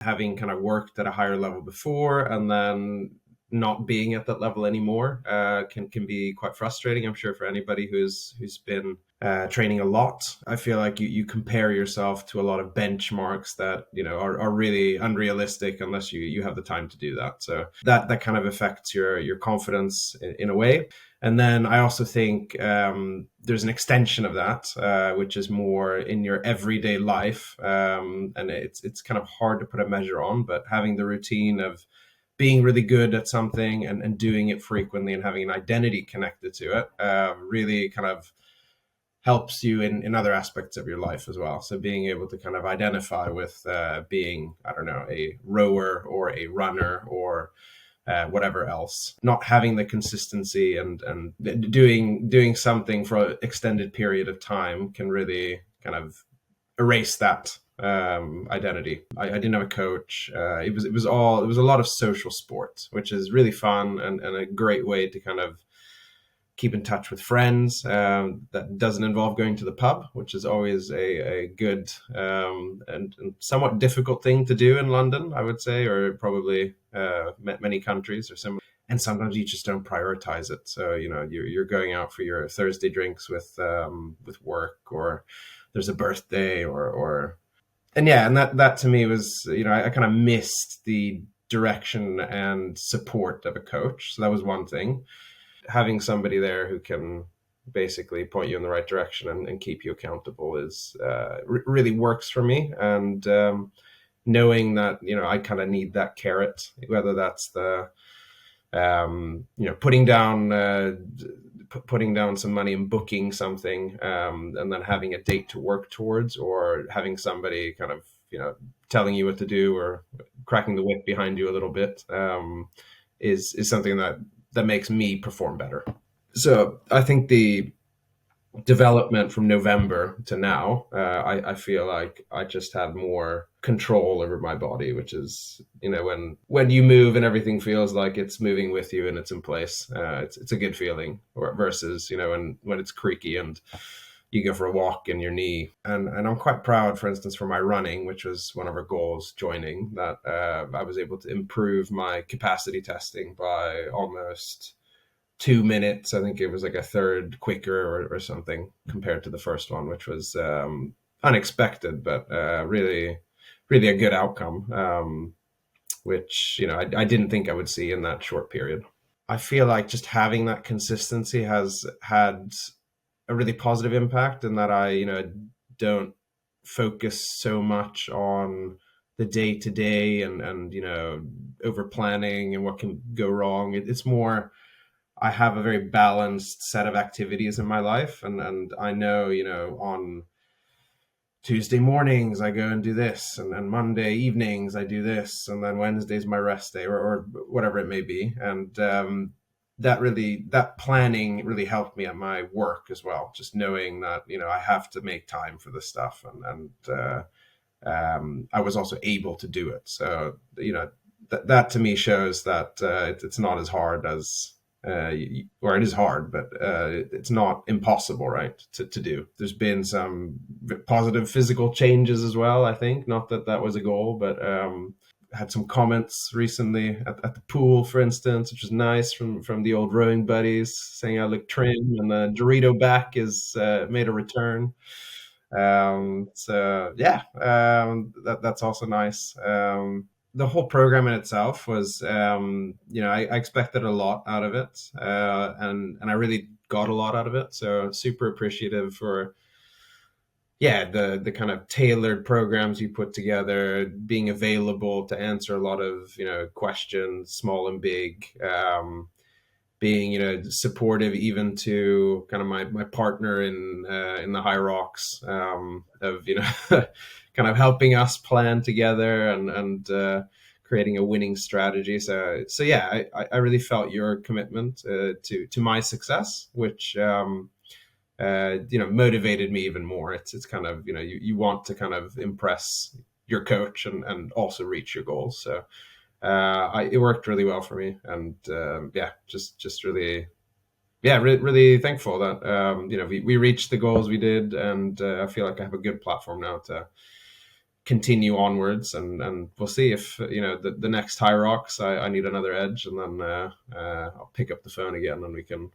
having kind of worked at a higher level before and then not being at that level anymore can be quite frustrating. I'm sure for anybody who's been training a lot. I feel like you compare yourself to a lot of benchmarks that are really unrealistic unless you have the time to do that. So that kind of affects your confidence in a way. And then I also think there's an extension of that, which is more in your everyday life, and it's kind of hard to put a measure on, but having the routine of being really good at something and doing it frequently and having an identity connected to it really kind of helps you in other aspects of your life as well. So being able to kind of identify with being, I don't know, a rower or a runner or whatever else, not having the consistency and doing something for an extended period of time can really kind of erase that identity. I didn't have a coach. It was a lot of social sports, which is really fun and a great way to kind of keep in touch with friends. That doesn't involve going to the pub, which is always a good and somewhat difficult thing to do in London, I would say, or probably many countries are similar. And sometimes you just don't prioritize it. So you're going out for your Thursday drinks with work, or there's a birthday, and that to me was I kind of missed the direction and support of a coach. So that was one thing. Having somebody there who can basically point you in the right direction and keep you accountable is really works for me. And knowing that I kind of need that carrot, whether that's the putting down some money and booking something, and then having a date to work towards, or having somebody kind of telling you what to do or cracking the whip behind you a little bit, is something that makes me perform better. So I think the development from November to now, I feel like I just have more control over my body, which is, when you move and everything feels like it's moving with you and it's in place, it's a good feeling, versus, when it's creaky and you go for a walk in your knee. And I'm quite proud, for instance, for my running, which was one of our goals joining, that I was able to improve my capacity testing by almost 2 minutes. I think it was like a third quicker or something compared to the first one, which was unexpected, but really, really a good outcome, which, I didn't think I would see in that short period. I feel like just having that consistency has had a really positive impact, in that I, don't focus so much on the day to day and over planning and what can go wrong. It's more, I have a very balanced set of activities in my life, and I know, on Tuesday mornings I go and do this, and Monday evenings I do this, and then Wednesday's my rest day, or whatever it may be. And that planning really helped me at my work as well. Just knowing that I have to make time for this stuff, and I was also able to do it. So that to me shows that it's not as hard as. Or it is hard, but it's not impossible, right, to do. There's been some positive physical changes as well, I think. Not that was a goal, but had some comments recently at the pool, for instance, which was nice, from the old rowing buddies, saying I look trim, and the Dorito back is made a return. So yeah, that's also nice. The whole program in itself was, I expected a lot out of it, and I really got a lot out of it. So super appreciative for, the kind of tailored programs you put together, being available to answer a lot of, questions, small and big, being, supportive even to kind of my partner in the High Rocks, of, kind of helping us plan together and creating a winning strategy. So yeah, I really felt your commitment to my success, which motivated me even more. It's kind of, you want to kind of impress your coach and also reach your goals. So it worked really well for me, and just really, really thankful that we reached the goals we did, and I feel like I have a good platform now to continue onwards, and we'll see if the next high rocks I need another edge, and then I'll pick up the phone again and we can